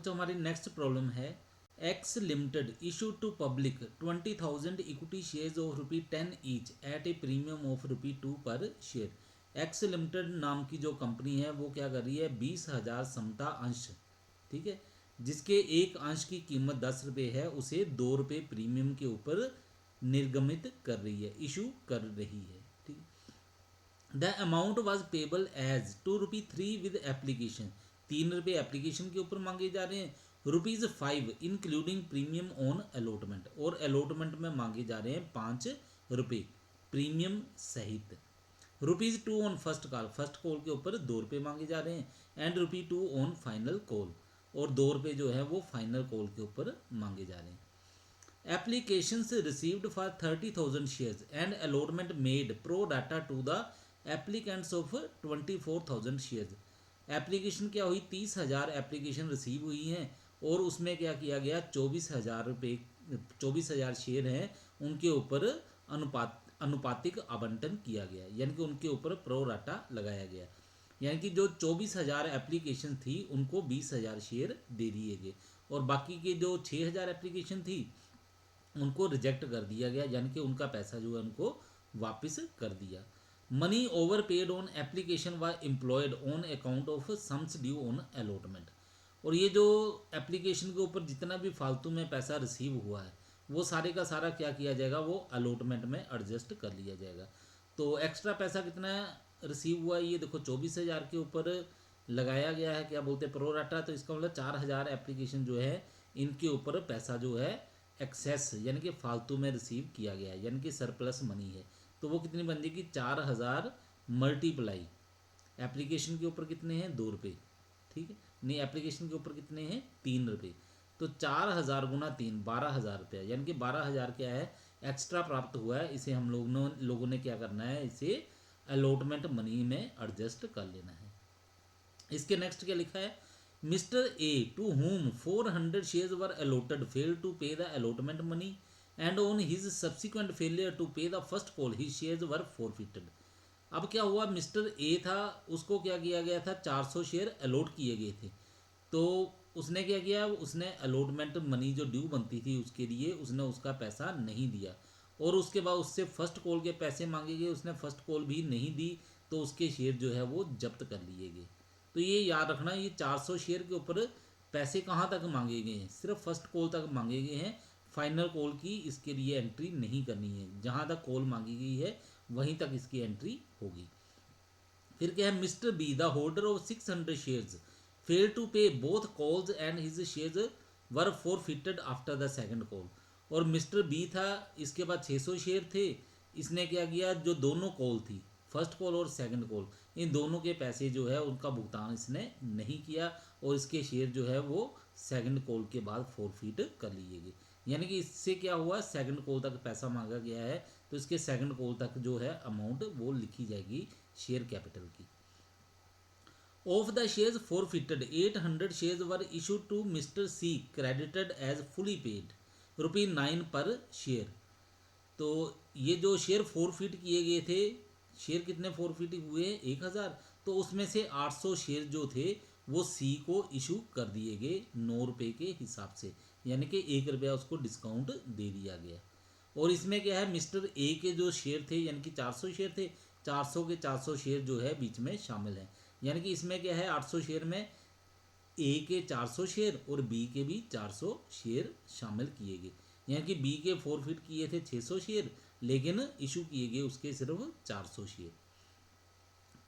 जो हमारी next problem है, X limited issue to public 20,000 equity shares of ₹10 each at a premium of ₹2 per share. X limited नाम की जो company है वो क्या कर रही है, 20,000 समता अंश, ठीक है, जिसके एक अंश की कीमत ₹10 है, उसे ₹2 प्रीमियम के ऊपर निर्गमित कर रही है, इशू कर रही है, ठीक है। The amount was payable as ₹3 with application, ₹3 application के ऊपर मांगे जा रहे हैं, ₹5 इंक्लूडिंग प्रीमियम ऑन अलॉटमेंट, और अलॉटमेंट में मांगे जा रहे हैं ₹5 प्रीमियम सहित। ₹2 on first call, first call के ऊपर ₹2 मांगे जा रहे हैं, एंड ₹2 ऑन फाइनल कॉल, और ₹2 जो है वो फाइनल कॉल के ऊपर मांगे जा रहे हैं। Applications received for 30,000 shares and allotment made pro rata to the applicants of 24,000 shares. Application क्या हुई, 30,000 एप्लीकेशन रिसीव हुई हैं, और उसमें क्या किया गया, 24,000 शेयर हैं, उनके ऊपर अनुपातिक आवंटन किया गया, यानी कि उनके ऊपर प्रो डाटा लगाया गया, यानी कि जो 24,000 एप्लीकेशन थी उनको 20,000 शेयर दे दिए गए, और बाकी के जो 6,000 एप्लीकेशन थी उनको रिजेक्ट कर दिया गया, यानी कि उनका पैसा जो है उनको वापस कर दिया। Money over paid on application was employed on account of sums due on allotment, और ये जो एप्लीकेशन के ऊपर जितना भी फालतू में पैसा रिसीव हुआ है वो सारे का सारा क्या किया जाएगा, वो अलॉटमेंट में एडजस्ट कर लिया जाएगा। तो एक्स्ट्रा पैसा कितना रिसीव हुआ है, ये देखो 24,000 के ऊपर लगाया गया है, क्या बोलते हैं, प्रो राटा, तो इसका मतलब 4,000 एप्लीकेशन जो है इनके ऊपर पैसा जो है एक्सेस यानी कि फालतू में रिसीव किया गया है, यानी कि सरप्लस मनी है, तो वो कितनी बन जाएगी, 4,000 मल्टीप्लाई एप्लीकेशन के ऊपर कितने हैं, ₹2, ठीक है, नहीं एप्लीकेशन के ऊपर कितने हैं, ₹3, तो 4,000 गुना 3 12,000 रुपया, यानी कि 12,000 क्या है एक्स्ट्रा प्राप्त हुआ है, इसे हम लोगों ने क्या करना है, इसे अलॉटमेंट मनी में एडजस्ट कर लेना है। इसके नेक्स्ट क्या लिखा है, Mr A to whom 400 shares were allotted failed to pay the allotment money and on his subsequent failure to pay the first call his shares were forfeited. अब क्या हुआ, मिस्टर ए था, उसको क्या किया गया था, 400 शेयर अलॉट किए गए थे, तो उसने क्या किया, उसने अलॉटमेंट मनी जो ड्यू बनती थी उसके लिए उसने उसका पैसा नहीं दिया, और उसके बाद उससे फर्स्ट कॉल के पैसे मांगे गए, उसने फर्स्ट कॉल भी नहीं दी, तो उसके शेयर जो है वो जब्त कर लिए गए। तो ये याद रखना, ये 400 शेयर के ऊपर पैसे कहाँ तक मांगे गए हैं, सिर्फ फर्स्ट कॉल तक मांगे गए हैं, फाइनल कॉल की इसके लिए एंट्री नहीं करनी है, जहाँ तक कॉल मांगी गई है वहीं तक इसकी एंट्री होगी। फिर क्या है, Mr B the holder of 600 shares failed to pay both calls and his shares were forfeited after the second call, और मिस्टर बी था, इसके बाद 600 शेयर थे, इसने क्या किया, जो दोनों कॉल थी फर्स्ट कॉल और सेकंड कॉल, इन दोनों के पैसे जो है उनका भुगतान इसने नहीं किया, और इसके शेयर जो है वो सेकंड कॉल के बाद फॉरफिट कर लिए गए, यानी कि इससे क्या हुआ, सेकंड कॉल तक पैसा मांगा गया है, तो इसके सेकंड कॉल तक जो है अमाउंट वो लिखी जाएगी शेयर कैपिटल की। Of the shares forfeited 800 shares were issued to Mr C credited as fully paid ₹9 per share. तो ये जो शेयर फॉरफिट किए गए थे, शेयर कितने फॉरफिट हुए, 1,000, तो उसमें से 800 शेयर जो थे वो सी को इशू कर दिए गए ₹9 के हिसाब से, यानी कि ₹1 उसको डिस्काउंट दे दिया गया। और इसमें क्या है, मिस्टर ए के जो शेयर थे यानी कि 400 शेयर थे, 400 के 400 शेयर जो है बीच में शामिल हैं, यानी कि इसमें क्या है, 800 शेयर में ए के 400 शेयर और बी के भी 400 शेयर शामिल किए गए, यानी कि बी के फॉरफिट किए थे 600 शेयर, लेकिन इशू किए गए उसके सिर्फ 400 share.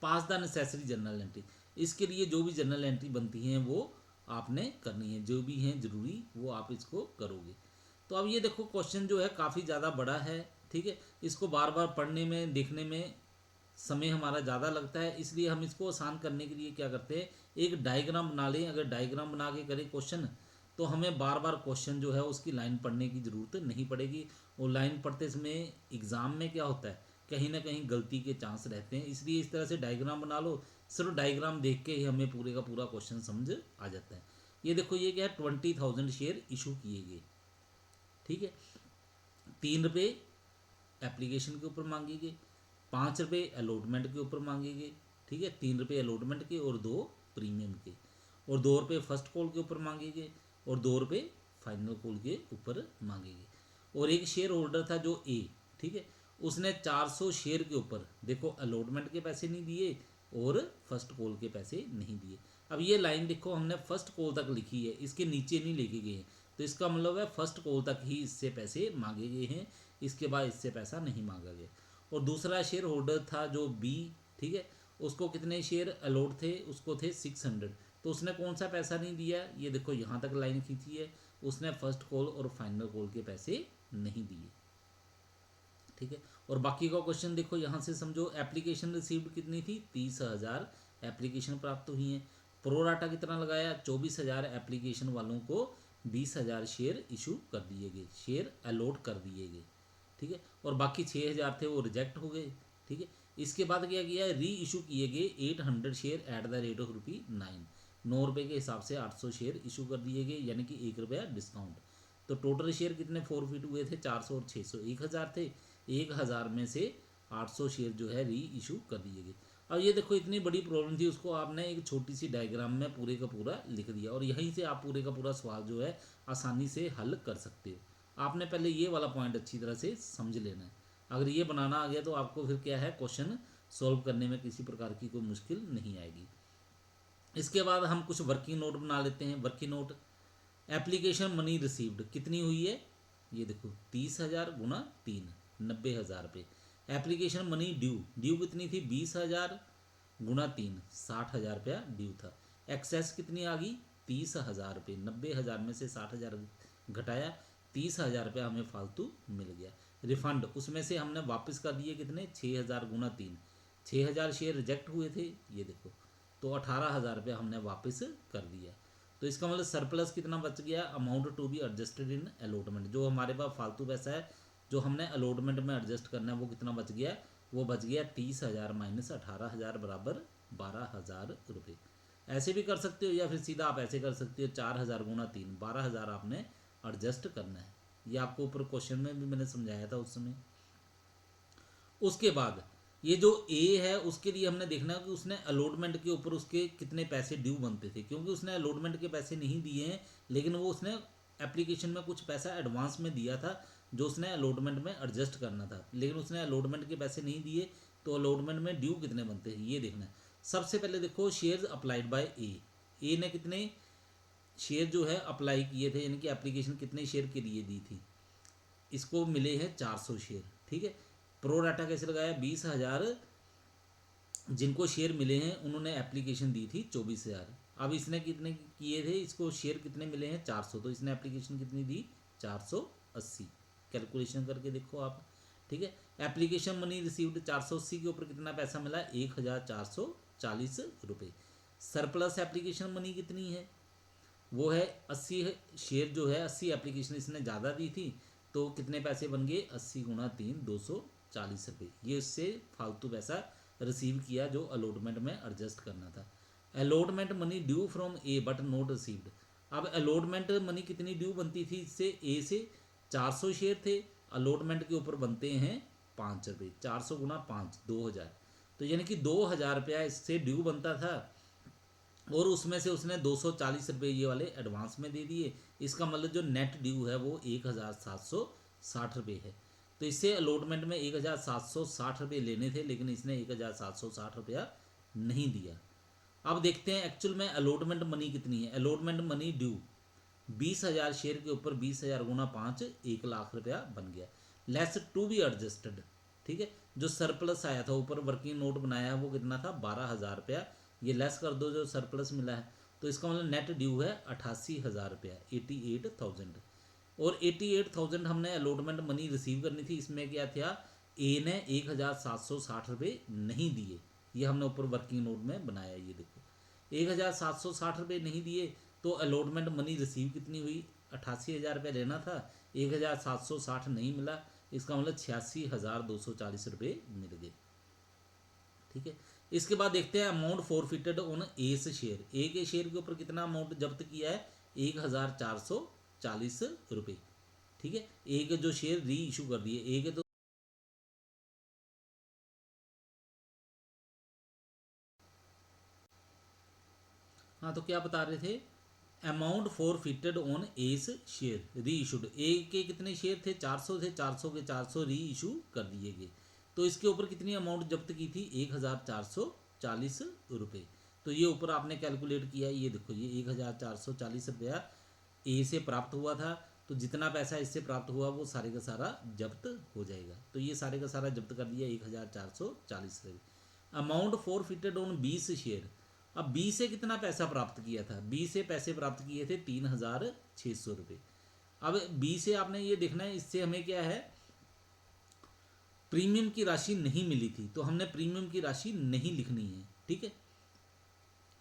Pass the necessary general entry, इसके लिए जो भी जनरल एंट्री बनती हैं वो आपने करनी है, जो भी हैं जरूरी वो आप इसको करोगे। तो अब ये देखो क्वेश्चन जो है काफ़ी ज़्यादा बड़ा है, ठीक है, इसको बार बार पढ़ने में देखने में समय हमारा ज़्यादा लगता है, इसलिए हम इसको आसान करने के लिए क्या करते हैं, एक डायग्राम बना लें। अगर डायग्राम बना के करें क्वेश्चन तो हमें बार बार क्वेश्चन जो है उसकी लाइन पढ़ने की ज़रूरत नहीं पड़ेगी, और लाइन पढ़ते समय एग्ज़ाम में क्या होता है, कहीं ना कहीं गलती के चांस रहते हैं, इसलिए इस तरह से डायग्राम बना लो, सिर्फ डायग्राम देख के ही हमें पूरे का पूरा क्वेश्चन समझ आ जाता है। ये देखो, ये क्या है, 20,000 शेयर इशू किए गए, ठीक है, ₹3 एप्लीकेशन के ऊपर मांगे गए, ₹5 अलॉटमेंट के ऊपर मांगे गए, ठीक है, ₹3 अलॉटमेंट के और 2 प्रीमियम के, और 2 रुपये फर्स्ट कॉल के ऊपर मांगेंगे और 2 रुपये फाइनल कॉल के ऊपर मांगेंगे। और एक शेयर होल्डर था जो ए, ठीक है, उसने 400 शेयर के ऊपर देखो अलॉटमेंट के पैसे नहीं दिए और फर्स्ट कॉल के पैसे नहीं दिए। अब ये लाइन देखो हमने फर्स्ट कॉल तक लिखी है, इसके नीचे नहीं लेके गए हैं, तो इसका मतलब है फर्स्ट कॉल तक ही इससे पैसे मांगे गए हैं, इसके बाद इससे पैसा नहीं मांगा गया। और दूसरा शेयर होल्डर था जो बी, ठीक है, उसको कितने शेयर अलॉट थे, उसको थे 600, तो उसने कौन सा पैसा नहीं दिया, ये देखो यहाँ तक लाइन खींची है, उसने फर्स्ट कॉल और फाइनल कॉल के पैसे नहीं दिए, ठीक है। और बाकी का क्वेश्चन देखो यहाँ से समझो, एप्लीकेशन रिसीव्ड कितनी थी, 30,000 एप्लीकेशन प्राप्त हुई हैं। प्रोराटा कितना लगाया, 24,000 एप्लीकेशन वालों को 20,000 शेयर इशू कर दिए गए, शेयर अलॉट कर दिए गए, ठीक है। और बाकी 6,000 थे वो रिजेक्ट हो गए, ठीक है। इसके बाद क्या किया, री इशू किए गए 800 share at the rate of ₹9, 9 रुपये के हिसाब से 800 शेयर इशू कर दिए गए, यानी कि 1 रुपया डिस्काउंट। तो टोटल शेयर कितने फॉरफिट हुए थे, 400 और 600, 1,000 थे, 1,000 में से 800 शेयर जो है री इशू कर दिए गए। अब ये देखो इतनी बड़ी प्रॉब्लम थी, उसको आपने एक छोटी सी डायग्राम में पूरे का पूरा लिख दिया और यहीं से आप पूरे का पूरा सवाल जो है आसानी से हल कर सकते हो। आपने पहले ये वाला पॉइंट अच्छी तरह से समझ लेना है, अगर ये बनाना आ गया तो आपको फिर क्या है, क्वेश्चन सॉल्व करने में किसी प्रकार की कोई मुश्किल नहीं आएगी। इसके बाद हम कुछ वर्किंग नोट बना लेते हैं। Working note, application money received कितनी हुई है, ये देखो 30,000 गुना 3, 90,000 रुपये। एप्लीकेशन मनी ड्यू, ड्यू कितनी थी, 20,000 गुना 3, 60,000 रुपया ड्यू था। एक्सेस कितनी आ गई, 30,000 रुपये, 90,000 में से 60,000 घटाया, 30,000 रुपया हमें फालतू मिल गया। रिफंड, उसमें से हमने वापस कर दिए कितने, 6,000 गुना 3, 6,000 शेयर रिजेक्ट हुए थे, ये देखो, तो 18,000 रुपया हमने वापस कर दिया। तो इसका मतलब सरप्लस कितना बच गया, amount to be adjusted in allotment, जो हमारे पास फालतू पैसा है जो हमने अलॉटमेंट में एडजस्ट करना है वो कितना बच गया, वो बच गया 30,000 माइनस 18,000 बराबर 12,000 रुपये। ऐसे भी कर सकते हो या फिर सीधा आप ऐसे कर सकते हो, 4,000 गुना 3, 12,000 आपने एडजस्ट करना है। ये आपको ऊपर क्वेश्चन में भी मैंने समझाया था उस समय। उसके बाद ये जो ए है उसके लिए हमने देखना कि उसने अलॉटमेंट के ऊपर उसके कितने पैसे ड्यू बनते थे, क्योंकि उसने अलॉटमेंट के पैसे नहीं दिए हैं, लेकिन वो उसने एप्लीकेशन में कुछ पैसा एडवांस में दिया था जो उसने अलॉटमेंट में एडजस्ट करना था, लेकिन उसने अलॉटमेंट के पैसे नहीं दिए, तो अलॉटमेंट में ड्यू कितने बनते हैं ये देखना है। सबसे पहले देखो शेयर्स अप्लाइड बाय ए ने कितने शेयर जो है अप्लाई किए थे, यानी कि एप्लीकेशन कितने शेयर के लिए दी थी, इसको मिले हैं 400 शेयर, ठीक है। प्रो डाटा कैसे लगाया, 20,000 जिनको शेयर मिले हैं उन्होंने एप्लीकेशन दी थी 24,000। अब इसने कितने किए थे, इसको शेयर कितने मिले हैं 400, तो इसने एप्लीकेशन कितनी दी 480, कैलकुलेशन करके देखो आप, ठीक है। एप्लीकेशन मनी रिसीव्ड 480 के ऊपर कितना पैसा मिला, 1,440 रुपये। सरप्लस एप्लीकेशन मनी कितनी है, वो है 80 शेयर जो है 80 एप्लीकेशन इसने ज़्यादा दी थी, तो कितने पैसे बन गए, 80 गुना 3, 240 रुपये। ये इससे फालतू पैसा रिसीव किया जो अलॉटमेंट में एडजस्ट करना था। Allotment money due from A but not received, अब अलॉटमेंट मनी कितनी ड्यू बनती थी इससे, ए से 400 शेयर थे, अलॉटमेंट के ऊपर बनते हैं 5 रुपये, 400 गुना 5, 2,000, तो यानी कि 2,000 रुपया इससे ड्यू बनता था और उसमें से उसने 240 रुपये ये वाले एडवांस में दे दिए। इसका मतलब जो नेट ड्यू है वो 1,760 रुपये है। तो इससे अलॉटमेंट में 1,760 रुपये लेने थे, लेकिन इसने 1,760 रुपया नहीं दिया। अब देखते हैं एक्चुअल में अलॉटमेंट मनी कितनी है। अलॉटमेंट मनी ड्यू 20,000 शेयर के ऊपर 20,000 गुना 5, 1,00,000 रुपया बन गया। लेस टू बी एडजस्टेड, ठीक है, जो सरप्लस आया था ऊपर वर्किंग नोट बनाया है वो कितना था, 12,000 रुपया, ये लेस कर दो जो सरप्लस मिला है, तो इसका मतलब नेट ड्यू है 88,000 रुपया, 88,000। और 88,000 हमने अलॉटमेंट मनी रिसीव करनी थी, इसमें क्या था, ए ने 1,760 रुपये नहीं दिए, ये हमने ऊपर वर्किंग नोट में बनाया, ये देखो 1,760 रुपये नहीं दिए, तो अलॉटमेंट मनी रिसीव कितनी हुई, 88,000 रुपये लेना था, 1,760 नहीं मिला, इसका मतलब 86,240 रुपये मिल गए, ठीक है। इसके बाद देखते हैं अमाउंट फॉरफिटेड ऑन ए से शेयर, ए के शेयर के ऊपर कितना अमाउंट जब्त किया है, 1,440 रुपये, ठीक है। ए के जो शेयर री इशू कर दिए, ए के तो हाँ, तो क्या बता रहे थे, amount forfeited on S share री इशूड, ए के कितने शेयर थे, 400 थे, 400 के 400 री इशू कर दिए गए। तो इसके ऊपर कितनी अमाउंट जब्त की थी, 1440 रुपये। तो ये ऊपर आपने कैलकुलेट किया, ये देखो ये 1440 रुपया ए से प्राप्त हुआ था। तो जितना पैसा इससे प्राप्त हुआ वो सारे का सारा जब्त हो जाएगा। तो ये सारे का सारा जब्त कर दिया 1440 रुपये। अमाउंट फॉरफिटेड ऑन 20 शेयर, अब बी से कितना पैसा प्राप्त किया था, बी से पैसे प्राप्त किए थे 3600 रुपये। अब बी से आपने ये देखना है, इससे हमें क्या है, प्रीमियम की राशि नहीं मिली थी, तो हमने प्रीमियम की राशि नहीं लिखनी है, ठीक है।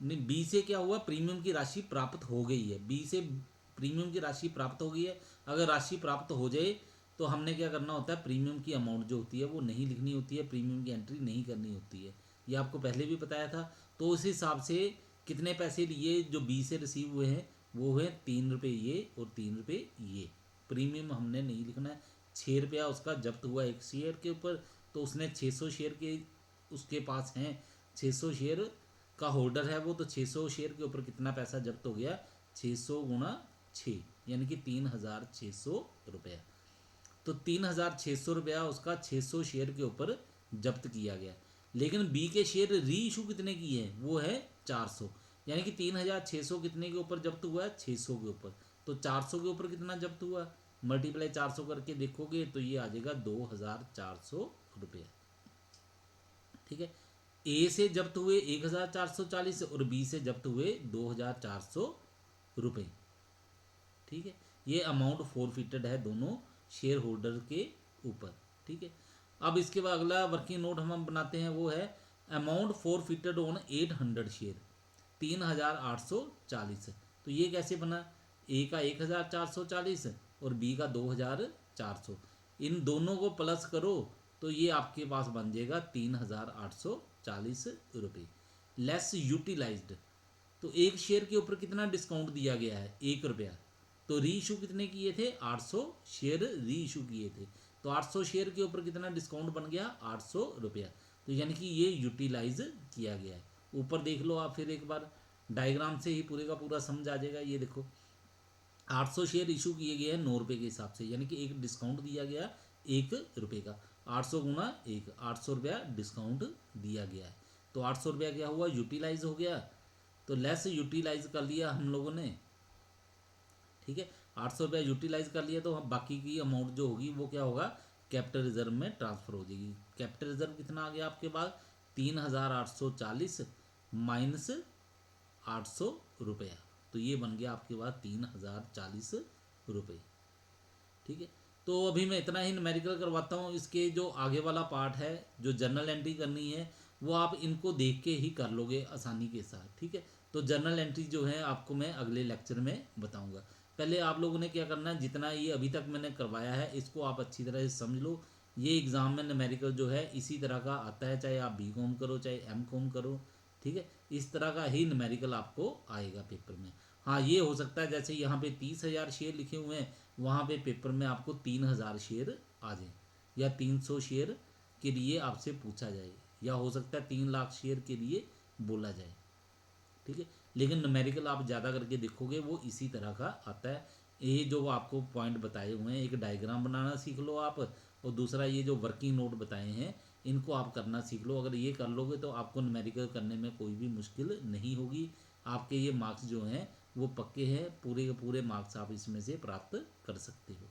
बी से क्या हुआ, प्रीमियम की राशि प्राप्त हो गई है, बी से प्रीमियम की राशि प्राप्त हो गई है। अगर राशि प्राप्त हो जाए तो हमने क्या करना होता है, प्रीमियम की अमाउंट जो होती है वो नहीं लिखनी होती है, प्रीमियम की एंट्री नहीं करनी होती है। ये आपको पहले भी बताया था। तो उस हिसाब से कितने पैसे लिए जो बी से रिसीव हुए हैं, वो है 3 रुपये ये और 3 रुपये ये। प्रीमियम हमने नहीं लिखना है। 6 रुपया उसका जब्त हुआ एक शेयर के ऊपर, तो उसने 600 शेयर के उसके पास हैं, 600 शेयर का होल्डर है वो, तो 600 शेयर के ऊपर कितना पैसा जब्त हो गया, 600 गुणा 6 यानी कि 3600 रुपया। तो 3600 रुपया उसका 600 शेयर के ऊपर जब्त किया गया। लेकिन बी के शेयर री इशू कितने की है, वो है 400, यानी कि 3600 कितने के ऊपर जब्त हुआ है, 600 के ऊपर। तो 400 के ऊपर कितना जब्त हुआ, मल्टीप्लाई 400 करके देखोगे तो ये आ जाएगा 2400 रुपया, ठीक है। ए से जब्त हुए 1440 और बी से जब्त हुए 2400 रुपये, ठीक है। ये अमाउंट फॉरफिटेड है दोनों शेयर होल्डर के ऊपर, ठीक है। अब इसके बाद अगला वर्किंग नोट हम बनाते हैं, वो है अमाउंट फॉरफिटेड ऑन 800 शेयर 3840। तो ये कैसे बना, ए का 1440 और बी का 2400, इन दोनों को प्लस करो तो ये आपके पास बन जाएगा 3840 रुपये। लेस यूटिलाइज्ड, तो एक शेयर के ऊपर कितना डिस्काउंट दिया गया है, 1 रुपया। तो री इशू कितने किए थे, 800 शेयर री इशू किए थे। तो 800 शेयर के ऊपर कितना डिस्काउंट बन गया, 800 रुपया। तो यानी कि ये यूटिलाइज किया गया है। ऊपर देख लो आप फिर एक बार, डायग्राम से ही पूरे का पूरा समझ आ जाएगा। ये देखो 800 शेयर इशू किए गए हैं 9 रुपये के हिसाब से, यानी कि एक डिस्काउंट दिया गया 1 रुपये का। 800 गुना 1, 800 रुपया डिस्काउंट दिया गया है। तो 800 रुपया क्या हुआ, यूटिलाइज हो गया। तो लेस यूटिलाइज कर लिया हम लोगों ने, ठीक है। 800 रुपया यूटिलाइज कर लिया, तो हम बाकी की अमाउंट जो होगी वो क्या होगा, कैपिटल रिजर्व में ट्रांसफर हो जाएगी। कैपिटल रिजर्व कितना आ गया आपके पास, 3840 माइनस 800 रुपया। तो ये बन गया आपके पास 3040 रुपये, ठीक है। तो अभी मैं इतना ही न्यूमेरिकल करवाता हूँ। इसके जो आगे वाला पार्ट है, जो जर्नल एंट्री करनी है, वो आप इनको देख के ही कर लोगे आसानी के साथ, ठीक है। तो जर्नल एंट्री जो है आपको मैं अगले लेक्चर में बताऊंगा। पहले आप लोगों ने क्या करना है, जितना ये अभी तक मैंने करवाया है इसको आप अच्छी तरह से समझ लो। ये एग्ज़ाम में न्यूमेरिकल जो है इसी तरह का आता है, चाहे आप बी.कॉम करो चाहे एम.कॉम करो, ठीक है। इस तरह का ही न्यूमेरिकल आपको आएगा पेपर में। हाँ, ये हो सकता है जैसे यहाँ पे 30,000 शेयर लिखे हुए हैं, वहाँ पे पेपर में आपको 3,000 शेयर आ जाए, या 300 शेयर के लिए आपसे पूछा जाए, या हो सकता है 3 लाख शेयर के लिए बोला जाए, ठीक है। लेकिन न्यूमेरिकल आप ज़्यादा करके देखोगे वो इसी तरह का आता है। ये जो आपको पॉइंट बताए हुए हैं, एक डायग्राम बनाना सीख लो आप, और दूसरा ये जो वर्किंग नोट बताए हैं इनको आप करना सीख लो। अगर ये कर लोगे तो आपको न्यूमेरिकल करने में कोई भी मुश्किल नहीं होगी। आपके ये मार्क्स जो हैं वो पक्के हैं, पूरे के पूरे मार्क्स आप इसमें से प्राप्त कर सकते हो।